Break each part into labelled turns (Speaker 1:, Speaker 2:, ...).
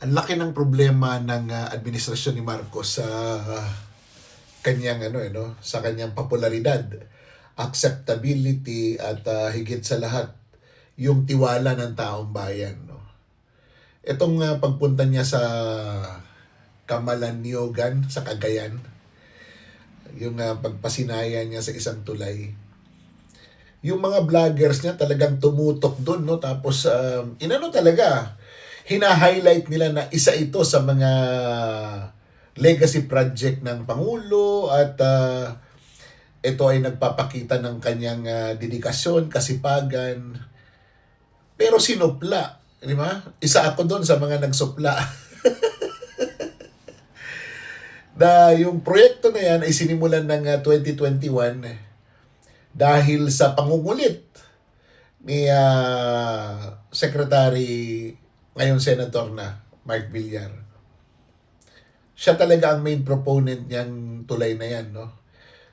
Speaker 1: Ang laki ng problema ng administrasyon ni Marcos sa kanyang sa kanyang popularidad, acceptability at higit sa lahat yung tiwala ng taong bayan, no. Itong pagpunta niya sa Camalaniugan sa Cagayan, yung pagpasinaya niya sa isang tulay. Yung mga vloggers niya talagang tumutok doon, no. Tapos talaga hina-highlight nila na isa ito sa mga legacy project ng Pangulo at ito ay nagpapakita ng kanyang dedikasyon, kasipagan. Pero sinupla, di ba? Isa ako doon sa mga nagsupla. Yung proyekto na yan ay sinimulan ng 2021 dahil sa pangungulit ni Secretary, ngayon Senator na, Mark Villar. Siya talaga ang main proponent niyang tulay na yan, no?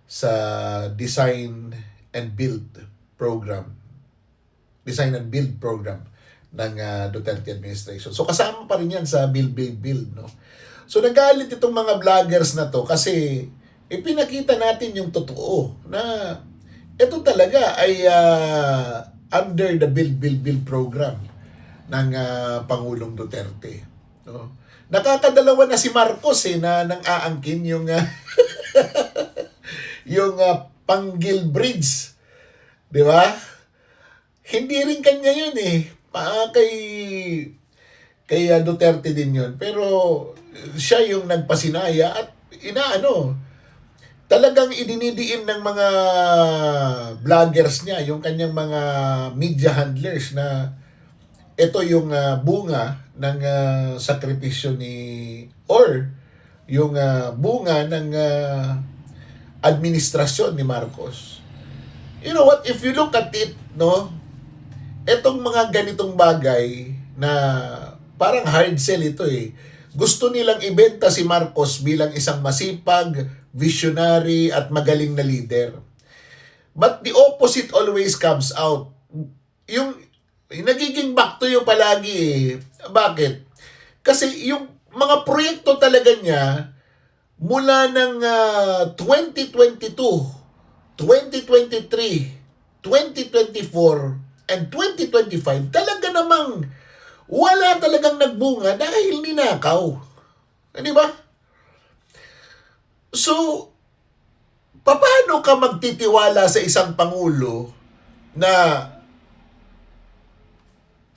Speaker 1: Sa design and build program. Design and build program ng Duterte administration. So kasama pa rin yan sa build, no? So nagalit itong mga vloggers na to kasi ipinakita natin yung totoo na ito talaga ay under the build program ng Pangulong Duterte, no? Nakakadalawa na si Marcos na nang aangkin yung yung Panggil Bridge, di ba? Hindi rin kanya yun kay Duterte din yun. Pero siya yung nagpasinaya at talagang idinidiin ng mga vloggers niya, yung kanyang mga media handlers na ito yung bunga ng sakripisyo or yung bunga ng administrasyon ni Marcos. You know what? If you look at it, no, etong mga ganitong bagay na parang hard sell ito Gusto nilang ibenta si Marcos bilang isang masipag, visionary at magaling na leader. But the opposite always comes out. Yung nagiging back to you palagi Bakit? Kasi yung mga proyekto talaga niya mula ng 2022, 2023, 2024, and 2025, talaga namang wala talagang nagbunga dahil ninakaw. Di ba? So, paano ka magtitiwala sa isang Pangulo na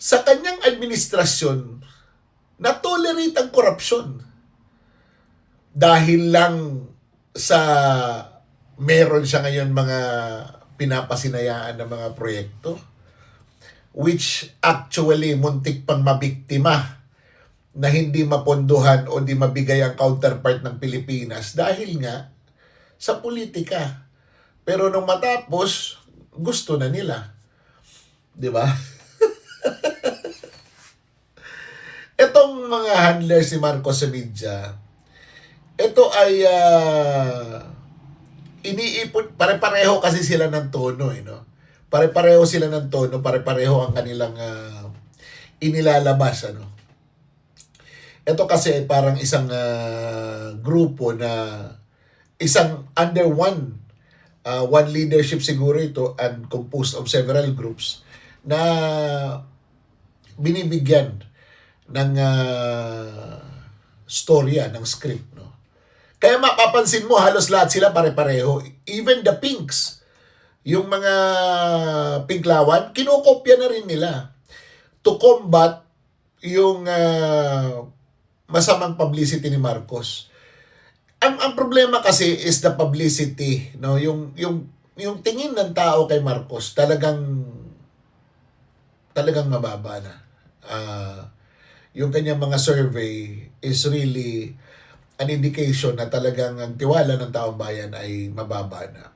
Speaker 1: sa kanyang administrasyon na-tolerate ang korupsyon dahil lang sa meron siya ngayon mga pinapasinayaan ng mga proyekto which actually muntik pang mabiktima na hindi mapondohan o di mabigay ang counterpart ng Pilipinas dahil nga sa politika. Pero nung matapos, gusto na nila. Di ba? Itong mga handlers ni Marcos sa media, ito ay iniipon, pare-pareho kasi sila ng tono no? Pare-pareho sila ng tono, pare-pareho ang kanilang inilalabas, Ito kasi ay parang isang grupo na isang under one leadership siguro ito and composed of several groups na binibigyan ng storya, ng script, no? Kaya mapapansin mo, halos lahat sila pare-pareho. Even the pinks, yung mga pinklawan, kinokopya na rin nila to combat yung masamang publicity ni Marcos. Ang problema kasi is the publicity, no? Yung tingin ng tao kay Marcos talagang mababa na. Yung kanyang mga survey is really an indication na talagang ang tiwala ng taong bayan ay mababa na.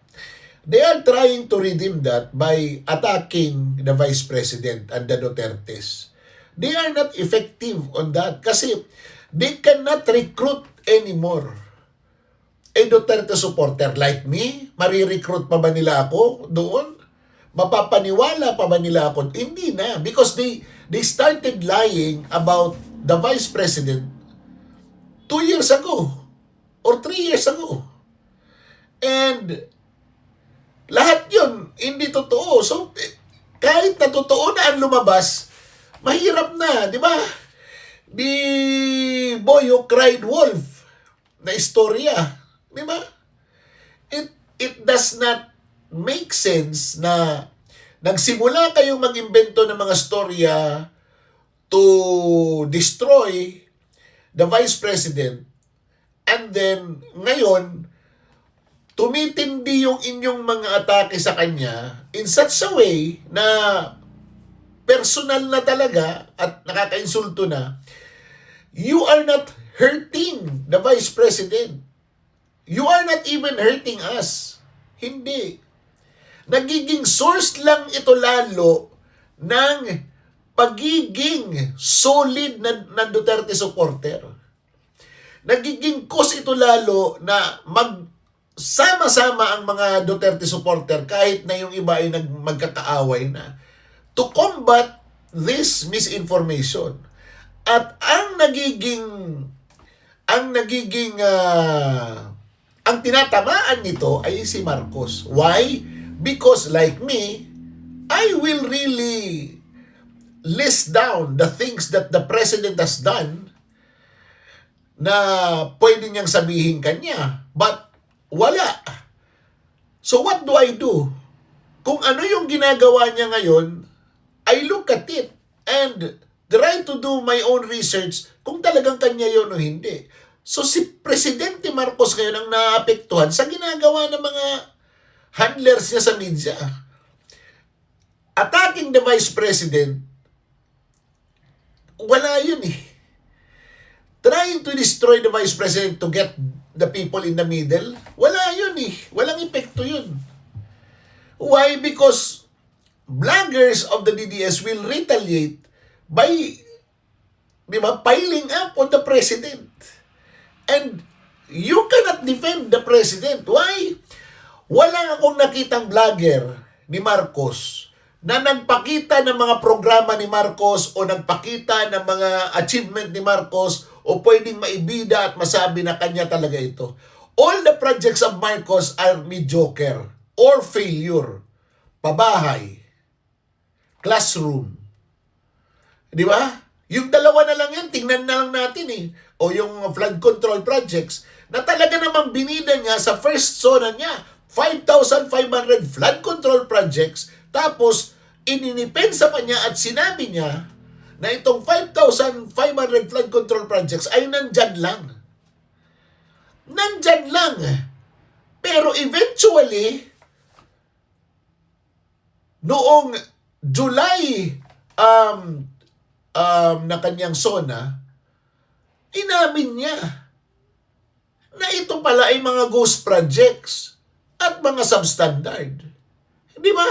Speaker 1: They are trying to redeem that by attacking the Vice President and the Dutertes. They are not effective on that kasi they cannot recruit anymore. A Duterte supporter like me, marirecruit pa ba nila ako doon? Mapapaniwala pa ba nila ako? Hindi na, because they started lying about the Vice President 2 years ago or 3 years ago. And lahat yun, hindi totoo. So, kahit na totoo na ang lumabas, mahirap na, di ba? Di Boy Who Cried Wolf na istorya, di ba? It does not make sense na nagsimula kayong mag-imbento ng mga storya to destroy the Vice President, and then ngayon tumitindi yung inyong mga atake sa kanya in such a way na personal na talaga at nakakainsulto na. You are not hurting the Vice President. You are not even hurting us. Hindi. Nagiging source lang ito lalo ng pagiging solid na Duterte supporter. Nagiging cause ito lalo na magsama-sama ang mga Duterte supporter kahit na yung iba ay magkakaaway na to combat this misinformation. At ang tinatamaan nito ay si Marcos. Why? Because like me, I will really list down the things that the president has done na pwede niyang sabihin kanya. But wala. So what do I do? Kung ano yung ginagawa niya ngayon, I look at it and try to do my own research kung talagang kanya yun o hindi. So si Presidente Marcos ngayon ang naapektuhan sa ginagawa ng mga handlers niya sa media. Attacking the Vice President, wala yun eh. Trying to destroy the Vice President to get the people in the middle, wala yun eh. Walang epekto yun. Why? Because bloggers of the DDS will retaliate by, di ba, piling up on the President. And you cannot defend the President. Why? Wala akong nakitang vlogger ni Marcos na nagpakita ng mga programa ni Marcos o nagpakita ng mga achievement ni Marcos o pwedeng maibida at masabi na kanya talaga ito. All the projects of Marcos are mediocre or failure. Pabahay, classroom. Di ba? Yung dalawa na lang yan, tingnan na lang natin eh. O yung flood control projects na talaga namang binida niya sa first zona niya. 5,500 flood control projects. Tapos, ininipensa pa niya at sinabi niya na itong 5,500 flood control projects ay nandyan lang. Nandyan lang. Pero eventually, noong July na kanyang zona, inamin niya na ito pala ay mga ghost projects at mga substandard. Di ba?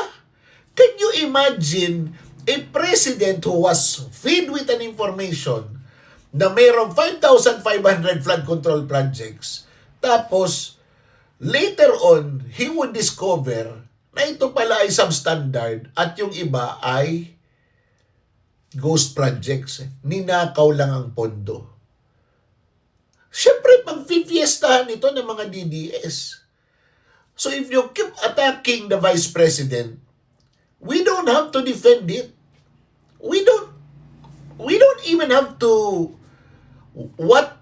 Speaker 1: Can you imagine a president who was fed with an information na mayroong 5,500 flood control projects, tapos later on, he would discover na ito pala ay substandard at yung iba ay ghost projects. Ninakaw lang ang pondo. Siyempre, magfifiestahan ito ng mga DDS. So if you keep attacking the Vice President, we don't have to defend it. We don't even have to, what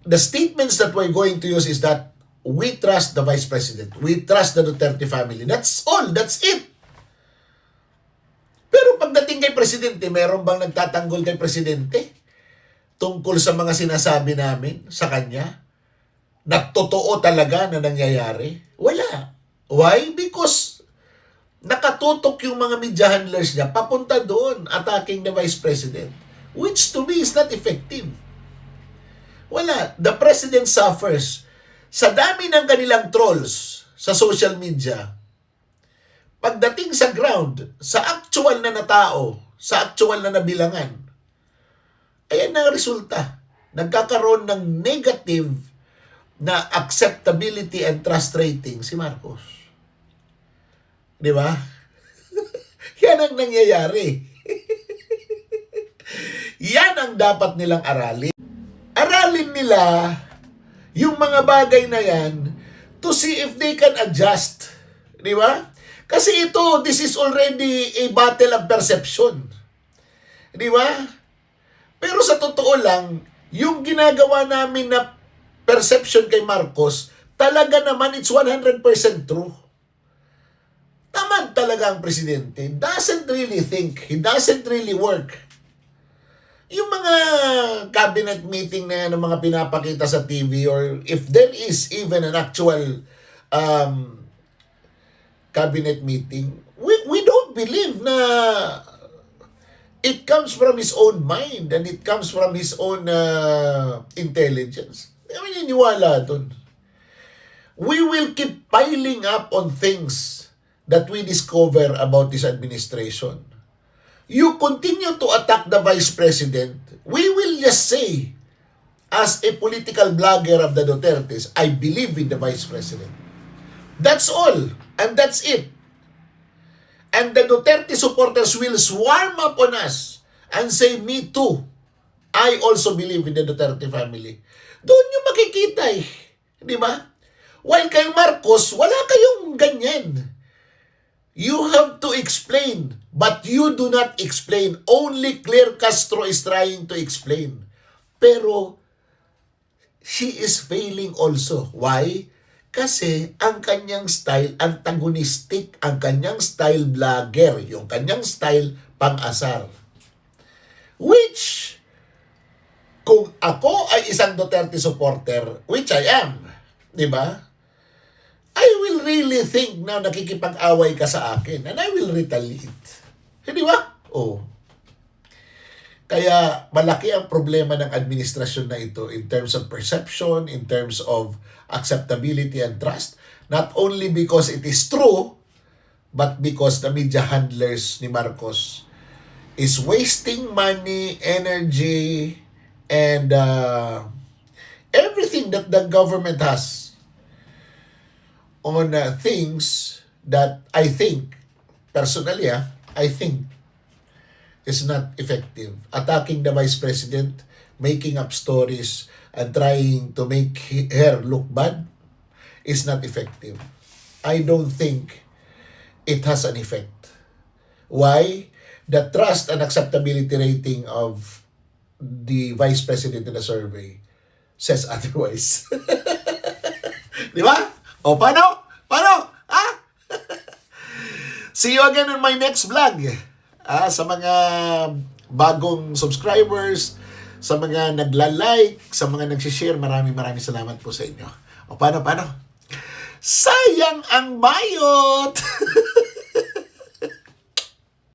Speaker 1: the statements that we're going to use is that we trust the Vice President. We trust the Duterte family. That's all. That's it. Pero pagdating kay Presidente, meron bang nagtatanggol kay Presidente tungkol sa mga sinasabi namin sa kanya? Na totoo talaga na nangyayari? Wala. Why? Because nakatutok yung mga media handlers niya papunta doon, attacking the Vice President. Which to me is not effective. Wala. The President suffers. Sa dami ng kanilang trolls sa social media, pagdating sa ground, sa actual na tao, sa actual na bilangan, ayan na ang resulta. Nagkakaroon ng negative na acceptability and trust rating si Marcos. Di ba? Yan ang nangyayari. Yan ang dapat nilang aralin. Aralin nila yung mga bagay na yan to see if they can adjust. Di ba? Kasi ito, this is already a battle of perception. Di ba? Pero sa totoo lang, yung ginagawa namin na perception kay Marcos, talaga naman it's 100% true. Tamad talaga ang presidente. Doesn't really think. He doesn't really work. Yung mga cabinet meeting na yan, ng mga pinapakita sa TV, or if there is even an actual cabinet meeting, we don't believe na it comes from his own mind and it comes from his own intelligence. Kami niniwala dun. We will keep piling up on things that we discover about this administration. You continue to attack the Vice President, we will just say, as a political blogger of the Dutertes, I believe in the Vice President. That's all. And that's it. And the Duterte supporters will swarm up on us and say, me too. I also believe in the Duterte family. Doon yung makikita eh. Di ba? While kay Marcos, wala kayong ganyan. You have to explain, but you do not explain. Only Claire Castro is trying to explain. Pero, she is failing also. Why? Kasi ang kanyang style antagonistic, ang kanyang style vlogger, yung kanyang style pang-asar. Which, kung ako ay isang Duterte supporter, which I am, di ba? I will really think na nakikipag-away ka sa akin and I will retaliate. Hindi ba? Oh. Kaya malaki ang problema ng administrasyon na ito in terms of perception, in terms of acceptability and trust. Not only because it is true, but because the media handlers ni Marcos is wasting money, energy, and everything that the government has on things that I think, personally, I think is not effective. Attacking the Vice President, making up stories, and trying to make her look bad is not effective. I don't think it has an effect. Why? The trust and acceptability rating of the Vice President in the survey says otherwise. Di ba? O, paano? Paano? Ha? See you again in my next vlog. Sa mga bagong subscribers, sa mga nagla-like, sa mga nagsishare, maraming salamat po sa inyo. O, paano? Sayang ang bayot!